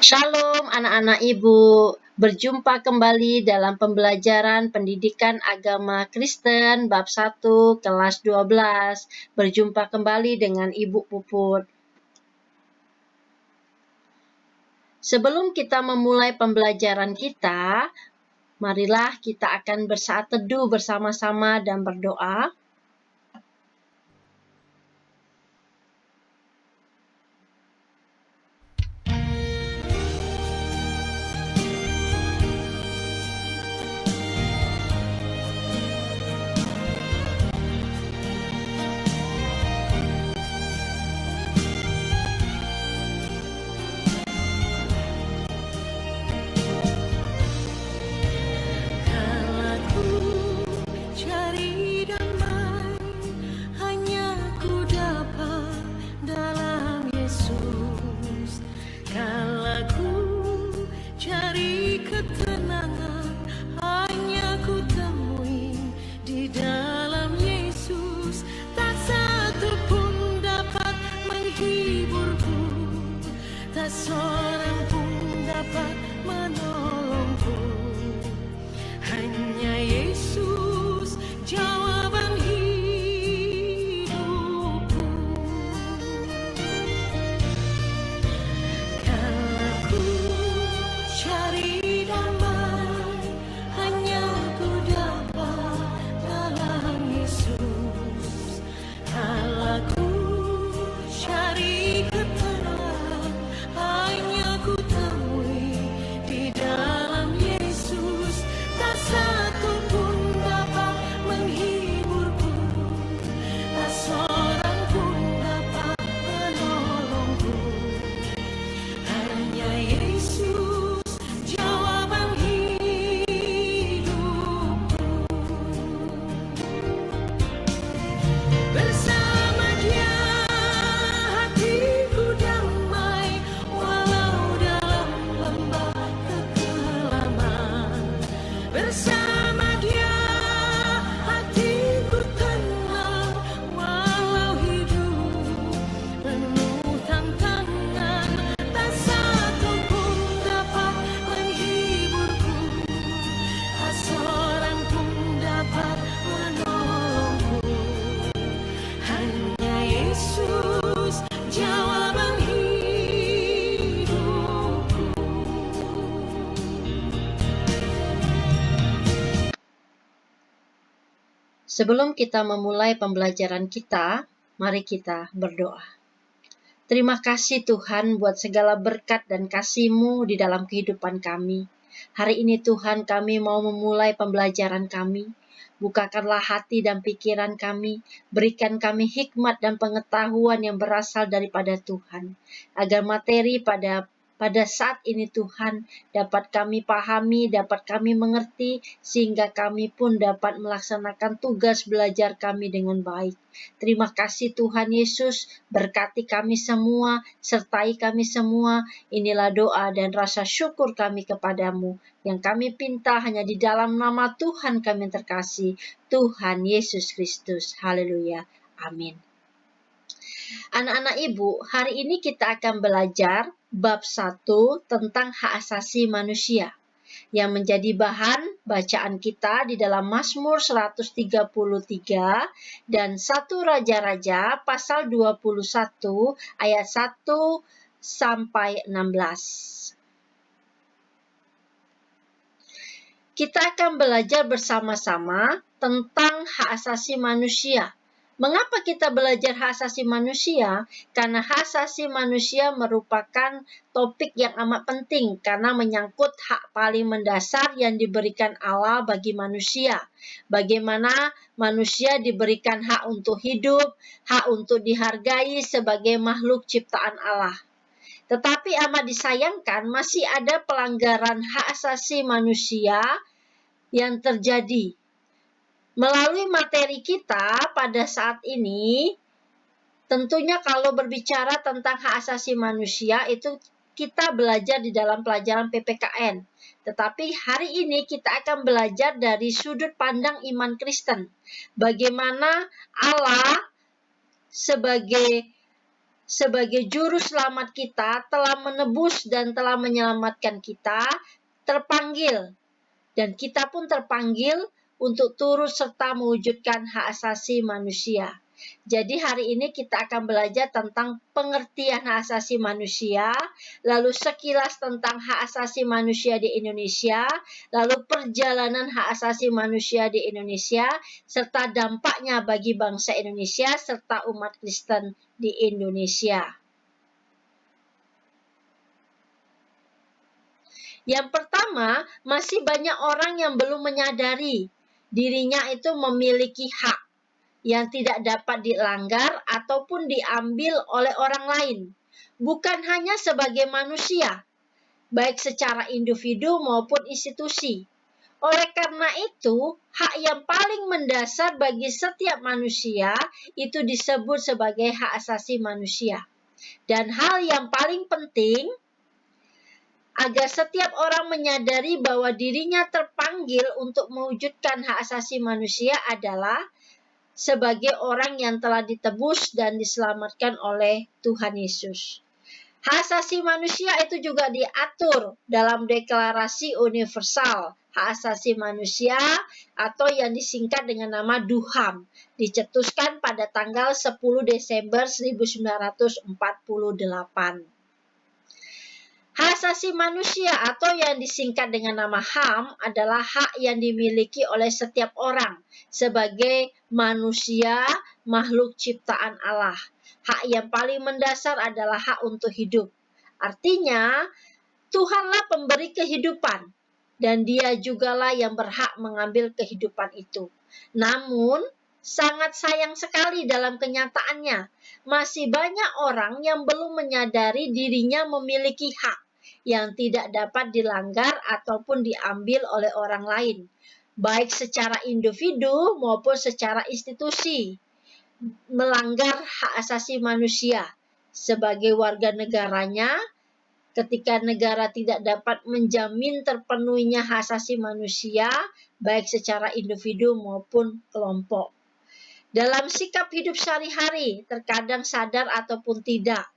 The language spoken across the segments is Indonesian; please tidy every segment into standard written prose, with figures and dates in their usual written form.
Shalom anak-anak Ibu, berjumpa kembali dalam pembelajaran pendidikan agama Kristen bab 1 kelas 12. Berjumpa kembali dengan Ibu Puput. Sebelum kita memulai pembelajaran kita, marilah kita akan bersaat teduh bersama-sama dan berdoa. Seorang pun dapat menolongku, hanya Yesus jawaban hidupku. Kalau ku cari damai, hanya ku dapat dalam Yesus. Kalau ku cari ketenangan, hanya ku temui di dalam Yesus. Tak satu pun dapat menghiburku, tak seorang pun dapat menolongku, hanya Yesus jawaban hidupku. Bersama Dia hatiku damai, walau dalam lembah kekelaman. Bersama Dia hatiku tenang, walau hidup penuh tantangan. Tak satu pun dapat menghiburku, tak seorang pun dapat menolongku, hanya Yesus jawaban hidupku. Sebelum kita memulai pembelajaran kita, mari kita berdoa. Terima kasih Tuhan buat segala berkat dan kasih-Mu di dalam kehidupan kami. Hari ini Tuhan kami mau memulai pembelajaran kami. Bukakanlah hati dan pikiran kami, berikan kami hikmat dan pengetahuan yang berasal daripada Tuhan, agar materi pada saat ini Tuhan dapat kami pahami, dapat kami mengerti, sehingga kami pun dapat melaksanakan tugas belajar kami dengan baik. Terima kasih Tuhan Yesus, berkati kami semua, sertai kami semua. Inilah doa dan rasa syukur kami kepadamu, yang kami pinta hanya di dalam nama Tuhan kami terkasih, Tuhan Yesus Kristus. Haleluya. Amin. Anak-anak Ibu, hari ini kita akan belajar bab 1 tentang hak asasi manusia, yang menjadi bahan bacaan kita di dalam Mazmur 133 dan 1 Raja-Raja pasal 21 ayat 1 sampai 16. Kita akan belajar bersama-sama tentang hak asasi manusia. Mengapa kita belajar hak asasi manusia? Karena hak asasi manusia merupakan topik yang amat penting karena menyangkut hak paling mendasar yang diberikan Allah bagi manusia. Bagaimana manusia diberikan hak untuk hidup, hak untuk dihargai sebagai makhluk ciptaan Allah. Tetapi amat disayangkan masih ada pelanggaran hak asasi manusia yang terjadi. Melalui materi kita pada saat ini, tentunya kalau berbicara tentang hak asasi manusia itu kita belajar di dalam pelajaran PPKN. Tetapi hari ini kita akan belajar dari sudut pandang iman Kristen. Bagaimana Allah sebagai sebagai juru selamat kita telah menebus dan telah menyelamatkan kita, terpanggil. Dan kita pun terpanggil untuk turut serta mewujudkan hak asasi manusia. Jadi hari ini kita akan belajar tentang pengertian hak asasi manusia, lalu sekilas tentang hak asasi manusia di Indonesia, lalu perjalanan hak asasi manusia di Indonesia, serta dampaknya bagi bangsa Indonesia serta umat Kristen di Indonesia. Yang pertama, masih banyak orang yang belum menyadari dirinya itu memiliki hak yang tidak dapat dilanggar ataupun diambil oleh orang lain, bukan hanya sebagai manusia, baik secara individu maupun institusi. Oleh karena itu, hak yang paling mendasar bagi setiap manusia itu disebut sebagai hak asasi manusia. Dan hal yang paling penting agar setiap orang menyadari bahwa dirinya terpanggil untuk mewujudkan hak asasi manusia adalah sebagai orang yang telah ditebus dan diselamatkan oleh Tuhan Yesus. Hak asasi manusia itu juga diatur dalam Deklarasi Universal Hak Asasi Manusia atau yang disingkat dengan nama DUHAM, dicetuskan pada tanggal 10 Desember 1948. Hak asasi manusia atau yang disingkat dengan nama HAM adalah hak yang dimiliki oleh setiap orang sebagai manusia, makhluk ciptaan Allah. Hak yang paling mendasar adalah hak untuk hidup. Artinya, Tuhanlah pemberi kehidupan dan Dia jugalah yang berhak mengambil kehidupan itu. Namun, sangat sayang sekali dalam kenyataannya, masih banyak orang yang belum menyadari dirinya memiliki hak yang tidak dapat dilanggar ataupun diambil oleh orang lain, baik secara individu maupun secara institusi. Melanggar hak asasi manusia sebagai warga negaranya, ketika negara tidak dapat menjamin terpenuhinya hak asasi manusia, baik secara individu maupun kelompok. Dalam sikap hidup sehari-hari, terkadang sadar ataupun tidak,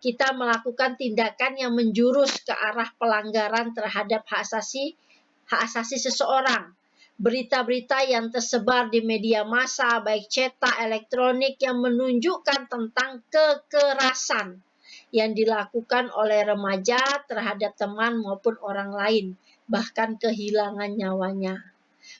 kita melakukan tindakan yang menjurus ke arah pelanggaran terhadap hak asasi seseorang. Berita-berita yang tersebar di media massa, baik cetak, elektronik, yang menunjukkan tentang kekerasan yang dilakukan oleh remaja terhadap teman maupun orang lain, bahkan kehilangan nyawanya.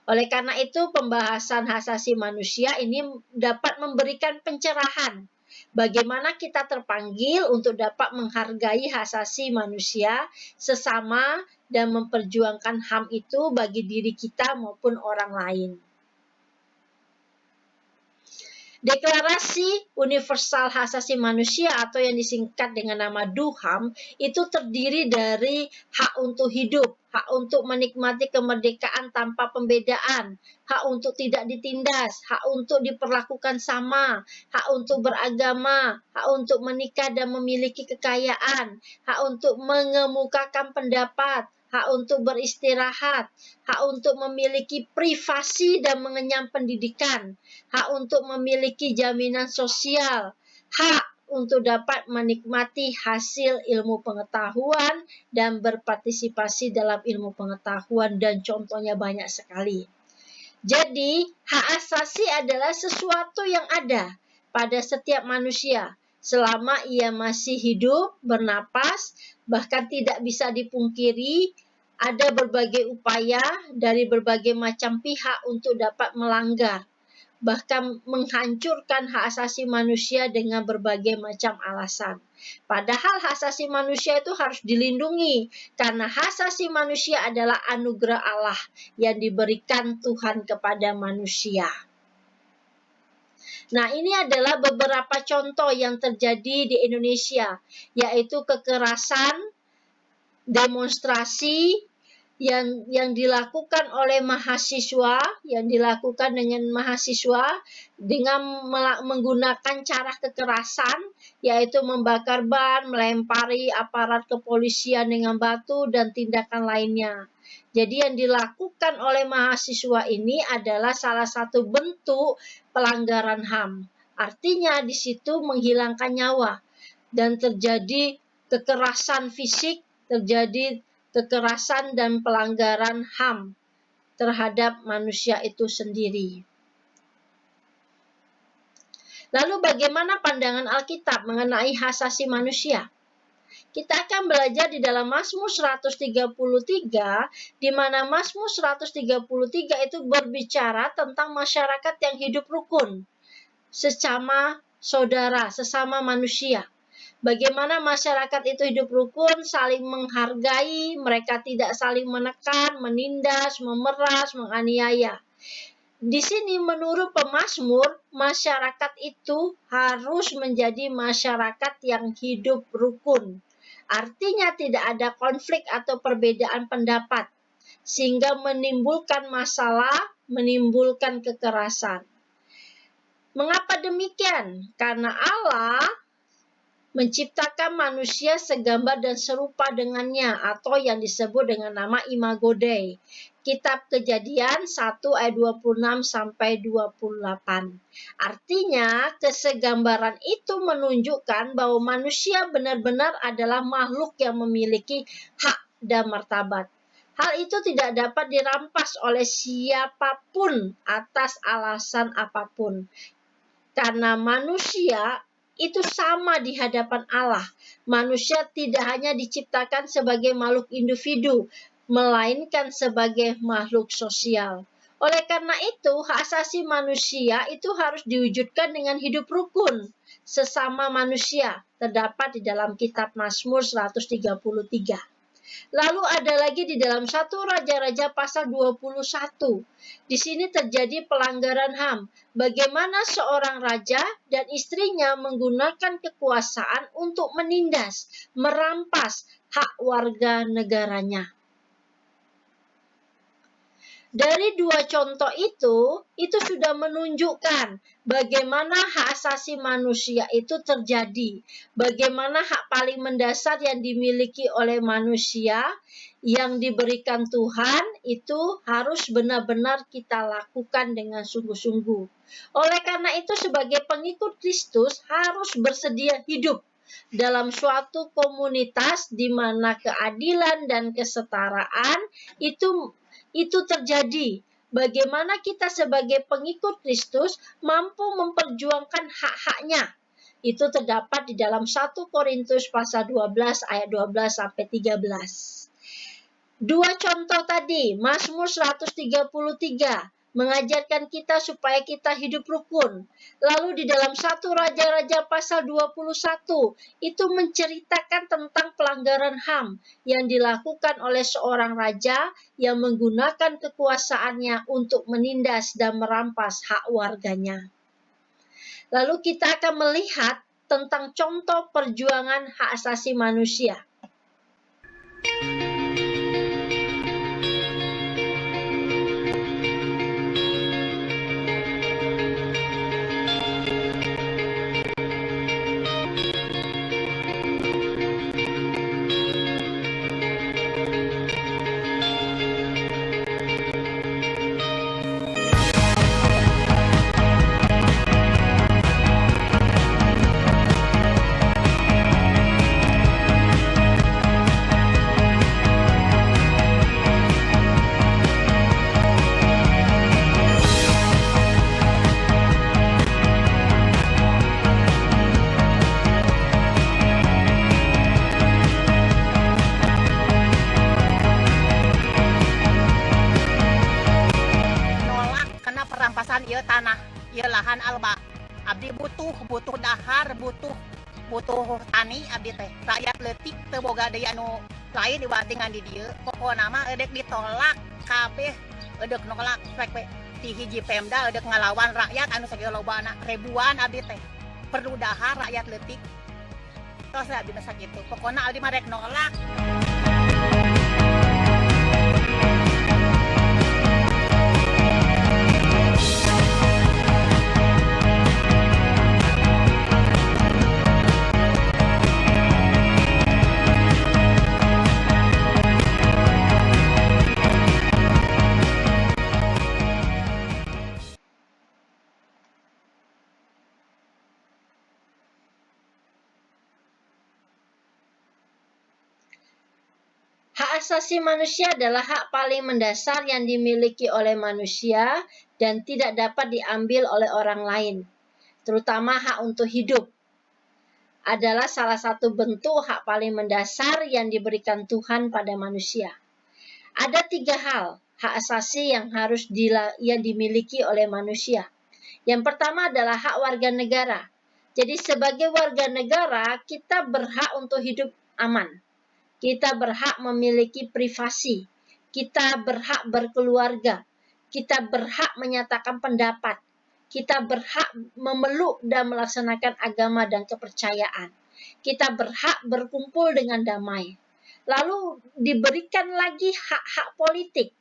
Oleh karena itu, pembahasan hak asasi manusia ini dapat memberikan pencerahan bagaimana kita terpanggil untuk dapat menghargai hak asasi manusia sesama dan memperjuangkan HAM itu bagi diri kita maupun orang lain. Deklarasi Universal Hak Asasi Manusia atau yang disingkat dengan nama DUHAM itu terdiri dari hak untuk hidup, hak untuk menikmati kemerdekaan tanpa pembedaan, hak untuk tidak ditindas, hak untuk diperlakukan sama, hak untuk beragama, hak untuk menikah dan memiliki kekayaan, hak untuk mengemukakan pendapat, hak untuk beristirahat, hak untuk memiliki privasi dan mengenyam pendidikan, hak untuk memiliki jaminan sosial, hak untuk dapat menikmati hasil ilmu pengetahuan dan berpartisipasi dalam ilmu pengetahuan, dan contohnya banyak sekali. Jadi, hak asasi adalah sesuatu yang ada pada setiap manusia selama ia masih hidup, bernapas, bahkan tidak bisa dipungkiri ada berbagai upaya dari berbagai macam pihak untuk dapat melanggar, bahkan menghancurkan hak asasi manusia dengan berbagai macam alasan. Padahal hak asasi manusia itu harus dilindungi karena hak asasi manusia adalah anugerah Allah yang diberikan Tuhan kepada manusia. Nah, ini adalah beberapa contoh yang terjadi di Indonesia, yaitu kekerasan, demonstrasi yang dilakukan oleh mahasiswa, dengan menggunakan cara kekerasan, yaitu membakar ban, melempari aparat kepolisian dengan batu, dan tindakan lainnya. Jadi yang dilakukan oleh mahasiswa ini adalah salah satu bentuk pelanggaran HAM. Artinya di situ menghilangkan nyawa. dan terjadi kekerasan fisik, terjadi kekerasan dan pelanggaran HAM terhadap manusia itu sendiri. Lalu bagaimana pandangan Alkitab mengenai hak asasi manusia? Kita akan belajar di dalam Mazmur 133, di mana Mazmur 133 itu berbicara tentang masyarakat yang hidup rukun, sesama saudara, sesama manusia. Bagaimana masyarakat itu hidup rukun, saling menghargai, mereka tidak saling menekan, menindas, memeras, menganiaya. Di sini menurut pemazmur, masyarakat itu harus menjadi masyarakat yang hidup rukun. Artinya tidak ada konflik atau perbedaan pendapat, sehingga menimbulkan masalah, menimbulkan kekerasan. Mengapa demikian? Karena Allah menciptakan manusia segambar dan serupa dengannya, atau yang disebut dengan nama Imago Dei. Kitab Kejadian 1 ayat 26 sampai 28. Artinya, kesegambaran itu menunjukkan bahwa manusia benar-benar adalah makhluk yang memiliki hak dan martabat. Hal itu tidak dapat dirampas oleh siapapun atas alasan apapun. Karena manusia itu sama di hadapan Allah. Manusia tidak hanya diciptakan sebagai makhluk individu, melainkan sebagai makhluk sosial. Oleh karena itu, hak asasi manusia itu harus diwujudkan dengan hidup rukun sesama manusia, terdapat di dalam kitab Mazmur 133. Lalu ada lagi di dalam 1 Raja-Raja pasal 21. Di sini terjadi pelanggaran HAM. Bagaimana seorang raja dan istrinya menggunakan kekuasaan untuk menindas, merampas hak warga negaranya. Dari dua contoh itu sudah menunjukkan bagaimana hak asasi manusia itu terjadi. Bagaimana hak paling mendasar yang dimiliki oleh manusia yang diberikan Tuhan itu harus benar-benar kita lakukan dengan sungguh-sungguh. Oleh karena itu sebagai pengikut Kristus harus bersedia hidup dalam suatu komunitas di mana keadilan dan kesetaraan itu terjadi. Bagaimana kita sebagai pengikut Kristus mampu memperjuangkan hak-haknya. Itu terdapat di dalam 1 Korintus pasal 12 ayat 12 sampai 13. Dua contoh tadi, Mazmur 133 mengajarkan kita supaya kita hidup rukun. Lalu di dalam 1 Raja-Raja pasal 21 itu menceritakan tentang pelanggaran HAM yang dilakukan oleh seorang raja yang menggunakan kekuasaannya untuk menindas dan merampas hak warganya. Lalu kita akan melihat tentang contoh perjuangan hak asasi manusia. Ieu tanah, ieu lahan alba. Abdi butuh dahar, butuh tani abdi teh. Rakyat leutik teu boga deui anu lain dibandingan di dieu. Pokona mah eudek ditolak kabeh, eudek nolak rek ti hiji Pemda eudek ngalawan rakyat anu sakieu lobana ribuan abdi teh. Perlu dahar rakyat leutik. Tos abdi mah sakitu. Pokona abdi mah rek nolak. Hak asasi manusia adalah hak paling mendasar yang dimiliki oleh manusia dan tidak dapat diambil oleh orang lain, terutama hak untuk hidup. Adalah salah satu bentuk hak paling mendasar yang diberikan Tuhan pada manusia. Ada 3 hal hak asasi yang harus dimiliki oleh manusia. Yang pertama adalah hak warga negara. Jadi sebagai warga negara, kita berhak untuk hidup aman. Kita berhak memiliki privasi. Kita berhak berkeluarga. Kita berhak menyatakan pendapat. Kita berhak memeluk dan melaksanakan agama dan kepercayaan. Kita berhak berkumpul dengan damai. Lalu diberikan lagi hak-hak politik.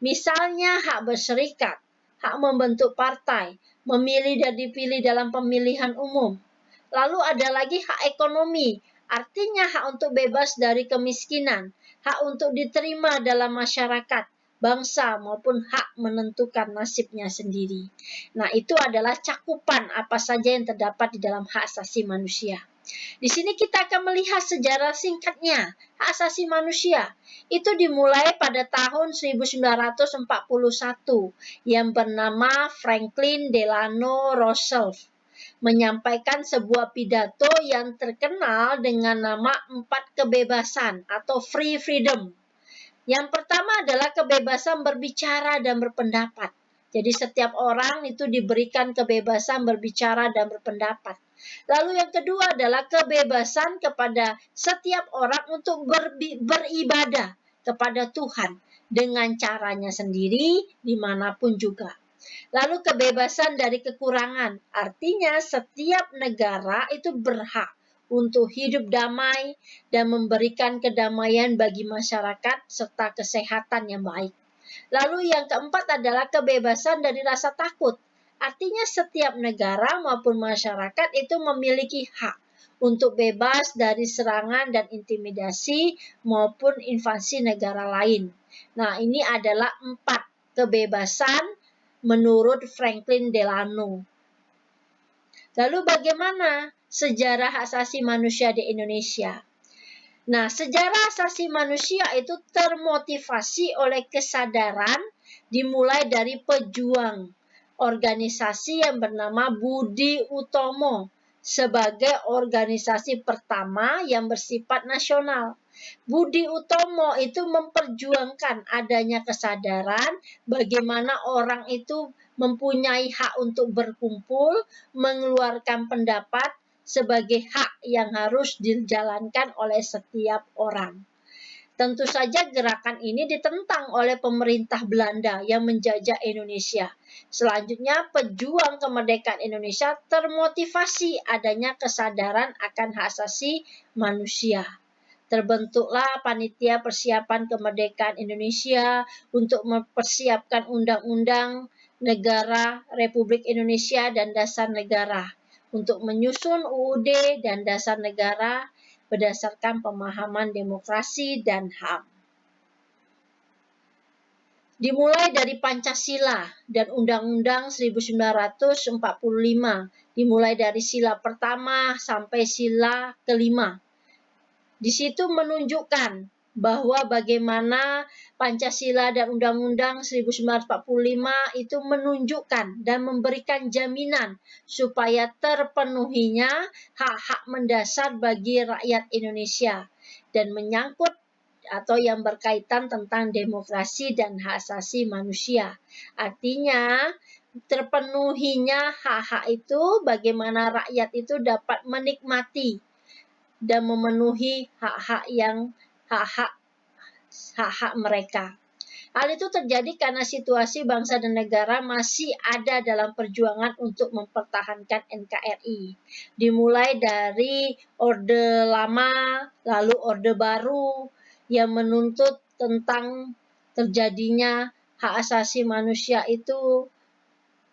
Misalnya hak berserikat, hak membentuk partai, memilih dan dipilih dalam pemilihan umum. Lalu ada lagi hak ekonomi, artinya hak untuk bebas dari kemiskinan, hak untuk diterima dalam masyarakat, bangsa maupun hak menentukan nasibnya sendiri. Nah, itu adalah cakupan apa saja yang terdapat di dalam hak asasi manusia. Di sini kita akan melihat sejarah singkatnya hak asasi manusia. Itu dimulai pada tahun 1941 yang bernama Franklin Delano Roosevelt menyampaikan sebuah pidato yang terkenal dengan nama 4 kebebasan atau free freedom. Yang pertama adalah kebebasan berbicara dan berpendapat. Jadi setiap orang itu diberikan kebebasan berbicara dan berpendapat. Lalu yang kedua adalah kebebasan kepada setiap orang untuk beribadah kepada Tuhan dengan caranya sendiri dimanapun juga. Lalu kebebasan dari kekurangan, artinya setiap negara itu berhak untuk hidup damai dan memberikan kedamaian bagi masyarakat serta kesehatan yang baik. Lalu yang keempat adalah kebebasan dari rasa takut, artinya setiap negara maupun masyarakat itu memiliki hak untuk bebas dari serangan dan intimidasi maupun invasi negara lain. Nah, ini adalah 4 kebebasan menurut Franklin Delano. Lalu bagaimana sejarah hak asasi manusia di Indonesia? Nah, sejarah asasi manusia itu termotivasi oleh kesadaran dimulai dari pejuang organisasi yang bernama Budi Utomo sebagai organisasi pertama yang bersifat nasional. Budi Utomo itu memperjuangkan adanya kesadaran bagaimana orang itu mempunyai hak untuk berkumpul, mengeluarkan pendapat sebagai hak yang harus dijalankan oleh setiap orang. Tentu saja gerakan ini ditentang oleh pemerintah Belanda yang menjajah Indonesia. Selanjutnya, pejuang kemerdekaan Indonesia termotivasi adanya kesadaran akan hak asasi manusia. Terbentuklah Panitia Persiapan Kemerdekaan Indonesia untuk mempersiapkan Undang-Undang Negara Republik Indonesia dan Dasar Negara untuk menyusun UUD dan Dasar Negara berdasarkan pemahaman demokrasi dan HAM. Dimulai dari Pancasila dan Undang-Undang 1945, dimulai dari sila pertama sampai sila kelima. Di situ menunjukkan bahwa bagaimana Pancasila dan Undang-Undang 1945 itu menunjukkan dan memberikan jaminan supaya terpenuhinya hak-hak mendasar bagi rakyat Indonesia dan menyangkut atau yang berkaitan tentang demokrasi dan hak asasi manusia. Artinya terpenuhinya hak-hak itu bagaimana rakyat itu dapat menikmati dan memenuhi hak-hak mereka. Hal itu terjadi karena situasi bangsa dan negara masih ada dalam perjuangan untuk mempertahankan NKRI. Dimulai dari Orde Lama, lalu Orde Baru yang menuntut tentang terjadinya hak asasi manusia itu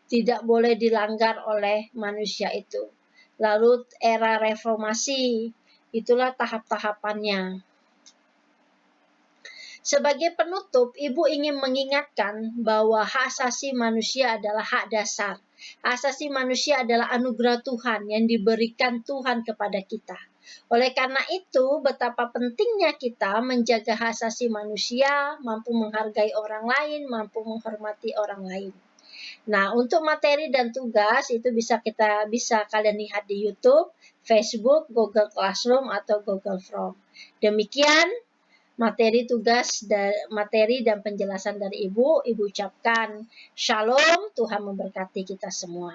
tidak boleh dilanggar oleh manusia itu. Lalu era reformasi, itulah tahap-tahapannya. Sebagai penutup, Ibu ingin mengingatkan bahwa hak asasi manusia adalah hak dasar. Hak asasi manusia adalah anugerah Tuhan yang diberikan Tuhan kepada kita. Oleh karena itu, betapa pentingnya kita menjaga hak asasi manusia, mampu menghargai orang lain, mampu menghormati orang lain. Nah, untuk materi dan tugas itu bisa kalian lihat di YouTube, Facebook, Google Classroom atau Google Form. Demikian materi dan penjelasan dari Ibu ucapkan Shalom, Tuhan memberkati kita semua.